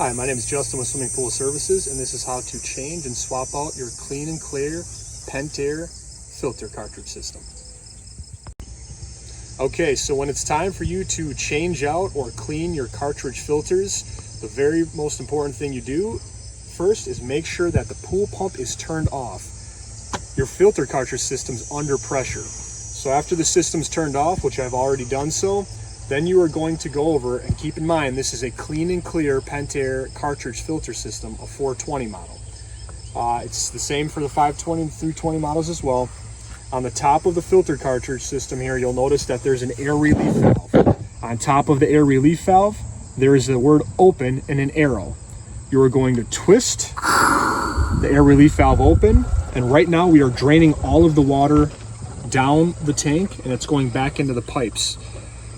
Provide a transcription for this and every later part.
Hi, my name is Justin with Swimming Pool Services, and this is how to change and swap out your clean and clear Pentair filter cartridge system. Okay, so when it's time for you to change out or clean your cartridge filters, the very most important thing you do first is make sure that the pool pump is turned off. Your filter cartridge system's under pressure. So after the system's turned off, which I've already done so, then you are going to go over, and keep in mind this is a clean and clear Pentair cartridge filter system, a 420 model. It's the same for the 520 and 320 models as well. On the top of the filter cartridge system here, you'll notice that there's an air relief valve. On top of the air relief valve, there is the word open and an arrow. You are going to twist the air relief valve open, and right now we are draining all of the water down the tank and it's going back into the pipes.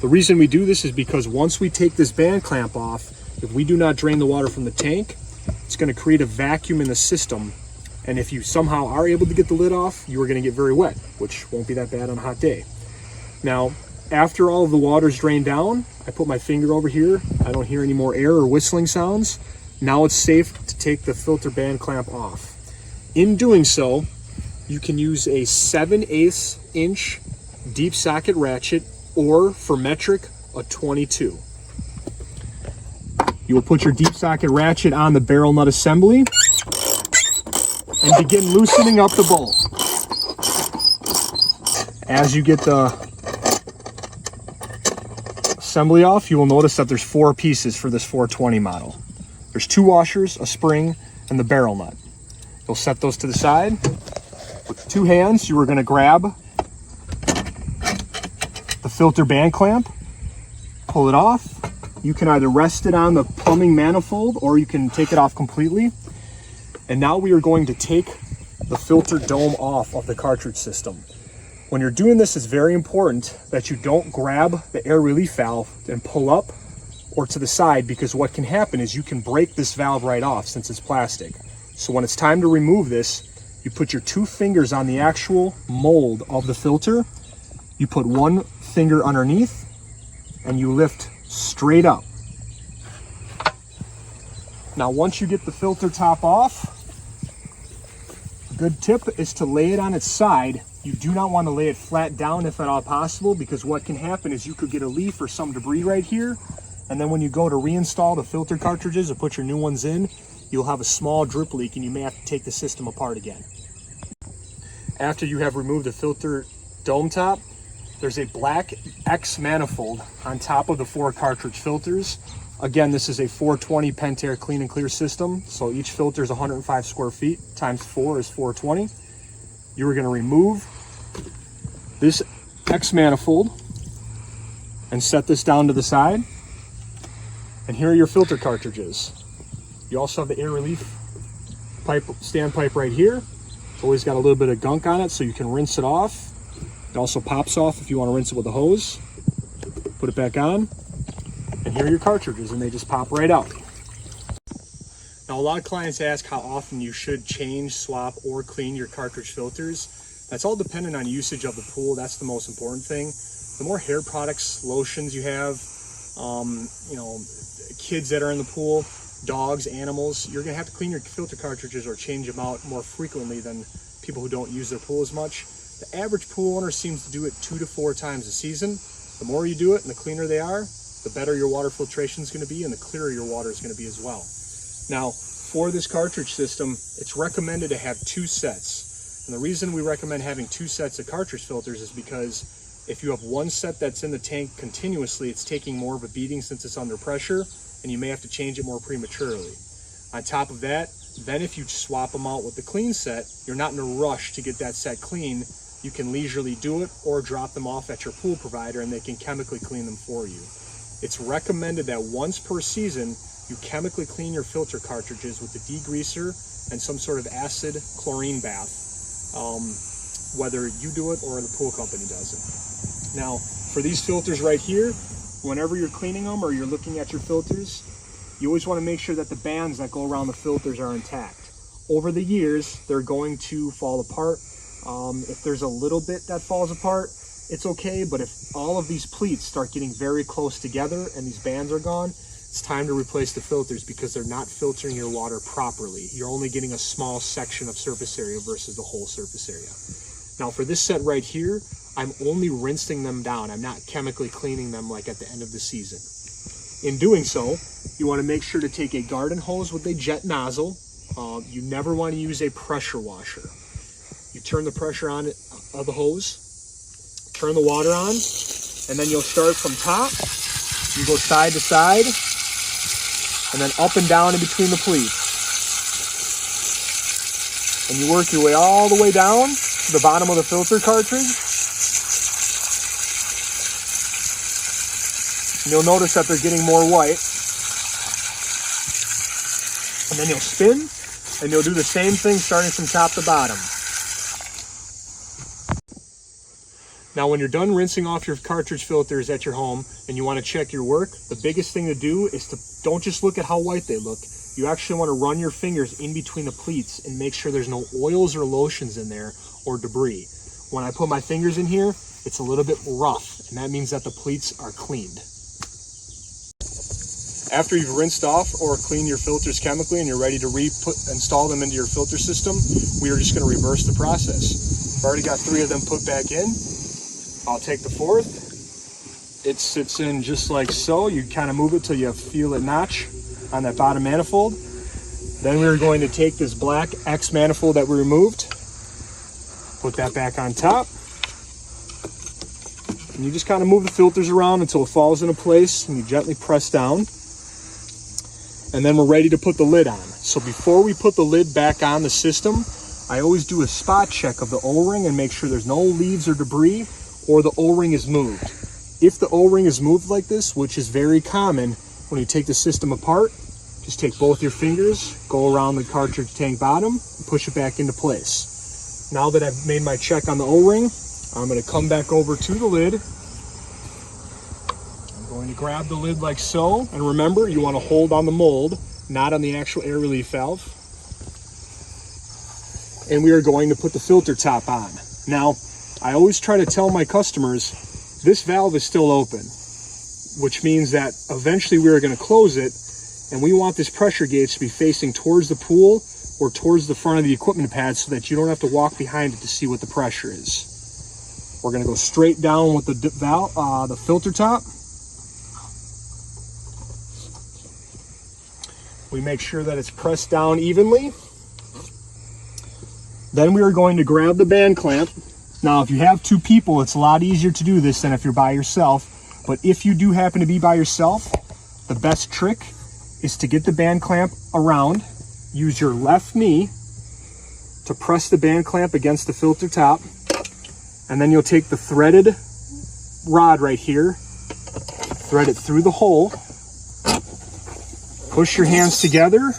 The reason we do this is because once we take this band clamp off, if we do not drain the water from the tank, it's going to create a vacuum in the system. And if you somehow are able to get the lid off, you are going to get very wet, which won't be that bad on a hot day. Now, after all of the water is drained down, I put my finger over here. I don't hear any more air or whistling sounds. Now it's safe to take the filter band clamp off. In doing so, you can use a 7/8 inch deep socket ratchet, or for metric, a 22. You will put your deep socket ratchet on the barrel nut assembly and begin loosening up the bolt. As you get the assembly off, you will notice that there's 4 pieces for this 420 model. There's 2 washers, a spring, and the barrel nut. You'll set those to the side. With 2 hands, you are going to grab the filter band clamp, pull it off. You can either rest it on the plumbing manifold or you can take it off completely. And now we are going to take the filter dome off of the cartridge system. When you're doing this, it's very important that you don't grab the air relief valve and pull up or to the side, because what can happen is you can break this valve right off since it's plastic. So when it's time to remove this, you put your 2 fingers on the actual mold of the filter. You put 1 finger underneath and you lift straight up. Now, once you get the filter top off, a good tip is to lay it on its side. You do not want to lay it flat down if at all possible, because what can happen is you could get a leaf or some debris right here, and then when you go to reinstall the filter cartridges or put your new ones in, you'll have a small drip leak and you may have to take the system apart again. After you have removed the filter dome top, there's a black X manifold on top of the 4 cartridge filters. Again, this is a 420 Pentair clean and clear system, so each filter is 105 square feet, times 4 is 420. You are going to remove this X manifold and set this down to the side. And here are your filter cartridges. You also have the air relief pipe, standpipe right here. It's always got a little bit of gunk on it, so you can rinse it off. It also pops off if you want to rinse it with a hose. Put it back on, and here are your cartridges, and they just pop right out. Now, a lot of clients ask how often you should change, swap, or clean your cartridge filters. That's all dependent on usage of the pool. That's the most important thing. The more hair products, lotions you have, kids that are in the pool, dogs, animals, you're going to have to clean your filter cartridges or change them out more frequently than people who don't use their pool as much. The average pool owner seems to do it 2 to 4 times a season. The more you do it and the cleaner they are, the better your water filtration is going to be and the clearer your water is going to be as well. Now, for this cartridge system, it's recommended to have 2 sets. And the reason we recommend having 2 sets of cartridge filters is because if you have 1 set that's in the tank continuously, it's taking more of a beating since it's under pressure, and you may have to change it more prematurely. On top of that, then if you swap them out with the clean set, you're not in a rush to get that set clean. You can leisurely do it or drop them off at your pool provider and they can chemically clean them for you. It's recommended that once per season, you chemically clean your filter cartridges with a degreaser and some sort of acid chlorine bath, whether you do it or the pool company does it. Now, for these filters right here, whenever you're cleaning them or you're looking at your filters, you always want to make sure that the bands that go around the filters are intact. Over the years, they're going to fall apart. If there's a little bit that falls apart, it's okay, but if all of these pleats start getting very close together and these bands are gone, it's time to replace the filters because they're not filtering your water properly. You're only getting a small section of surface area versus the whole surface area. Now for this set right here, I'm only rinsing them down. I'm not chemically cleaning them like at the end of the season. In doing so, you want to make sure to take a garden hose with a jet nozzle. You never want to use a pressure washer. You turn the pressure on of the hose, turn the water on, and then you'll start from top. You go side to side, and then up and down in between the pleats. And you work your way all the way down to the bottom of the filter cartridge. And you'll notice that they're getting more white. And then you'll spin, and you'll do the same thing starting from top to bottom. Now when you're done rinsing off your cartridge filters at your home and you want to check your work, the biggest thing to do is to don't just look at how white they look. You actually want to run your fingers in between the pleats and make sure there's no oils or lotions in there or debris. When I put my fingers in here, it's a little bit rough, and that means that the pleats are cleaned. After you've rinsed off or cleaned your filters chemically and you're ready to install them into your filter system, we are just going to reverse the process. I've already got 3 of them put back in. I'll take the 4th. It sits in just like so. You kind of move it till you feel it notch on that bottom manifold. Then we're going to take this black X manifold that we removed, put that back on top. And you just kind of move the filters around until it falls into place and you gently press down. And then we're ready to put the lid on. So before we put the lid back on the system, I always do a spot check of the O-ring and make sure there's no leaves or debris or the O-ring is moved. If the O-ring is moved like this, which is very common when you take the system apart, just take both your fingers, go around the cartridge tank bottom, and push it back into place. Now that I've made my check on the O-ring, I'm going to come back over to the lid. I'm going to grab the lid like so, and remember, you want to hold on the mold, not on the actual air relief valve. And we are going to put the filter top on. Now, I always try to tell my customers, this valve is still open, which means that eventually we are going to close it, and we want this pressure gauge to be facing towards the pool or towards the front of the equipment pad so that you don't have to walk behind it to see what the pressure is. We're going to go straight down with the filter top. We make sure that it's pressed down evenly. Then we are going to grab the band clamp. Now, if you have 2 people, it's a lot easier to do this than if you're by yourself. But if you do happen to be by yourself, the best trick is to get the band clamp around. Use your left knee to press the band clamp against the filter top. And then you'll take the threaded rod right here, thread it through the hole, push your hands together,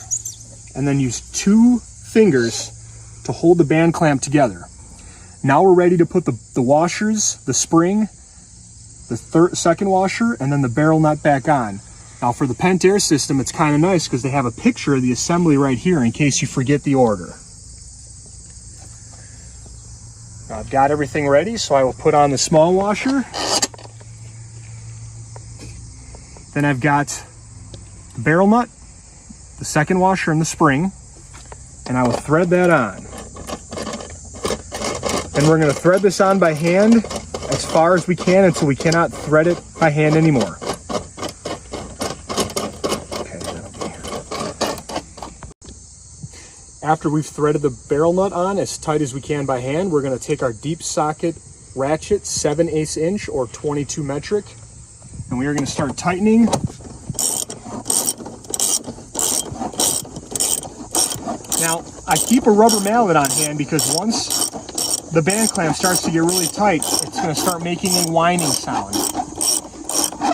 and then use 2 fingers to hold the band clamp together. Now we're ready to put the washers, the spring, the second washer, and then the barrel nut back on. Now for the Pentair system, it's kind of nice because they have a picture of the assembly right here in case you forget the order. Now I've got everything ready, so I will put on the small washer. Then I've got the barrel nut, the second washer, and the spring, and I will thread that on. And we're going to thread this on by hand as far as we can until we cannot thread it by hand anymore. Okay, after we've threaded the barrel nut on as tight as we can by hand, we're going to take our deep socket ratchet 7/8 inch or 22 metric, and we are going to start tightening. Now, I keep a rubber mallet on hand because once the band clamp starts to get really tight, it's going to start making a whining sound.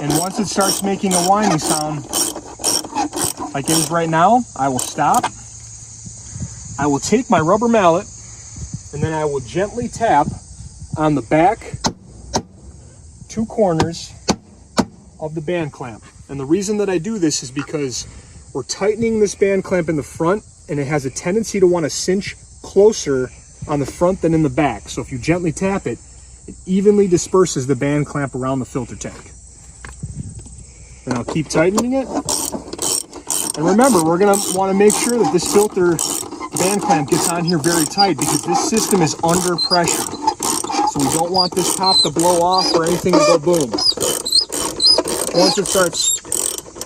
And once it starts making a whining sound, like it is right now, I will stop. I will take my rubber mallet, and then I will gently tap on the back 2 corners of the band clamp. And the reason that I do this is because we're tightening this band clamp in the front, and it has a tendency to want to cinch closer on the front than in the back. So if you gently tap it, it evenly disperses the band clamp around the filter tank. Then I'll keep tightening it. And remember, we're gonna wanna make sure that this filter band clamp gets on here very tight because this system is under pressure. So we don't want this top to blow off or anything to go boom. Once it starts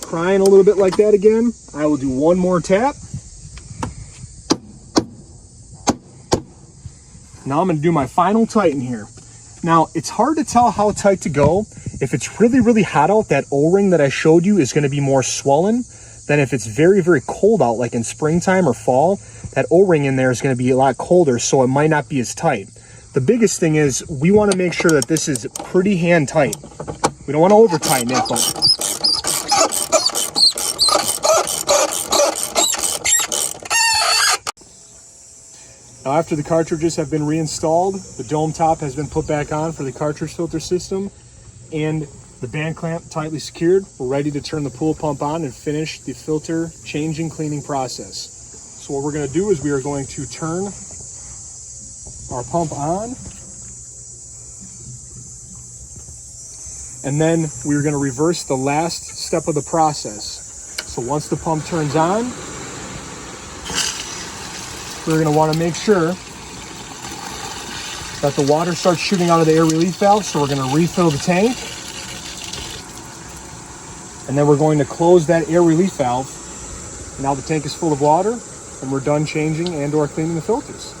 crying a little bit like that again, I will do one more tap. Now I'm gonna do my final tighten here. Now, it's hard to tell how tight to go. If it's really, really hot out, that O-ring that I showed you is gonna be more swollen than if it's very, very cold out, like in springtime or fall. That O-ring in there is gonna be a lot colder, so it might not be as tight. The biggest thing is we wanna make sure that this is pretty hand tight. We don't wanna over tighten it, but now, after the cartridges have been reinstalled, the dome top has been put back on for the cartridge filter system, and the band clamp tightly secured. We're ready to turn the pool pump on and finish the filter changing cleaning process. So what we're going to do is we are going to turn our pump on, and then we're going to reverse the last step of the process. So once the pump turns on, we're going to want to make sure that the water starts shooting out of the air relief valve. So we're going to refill the tank. And then we're going to close that air relief valve. Now the tank is full of water and we're done changing and or cleaning the filters.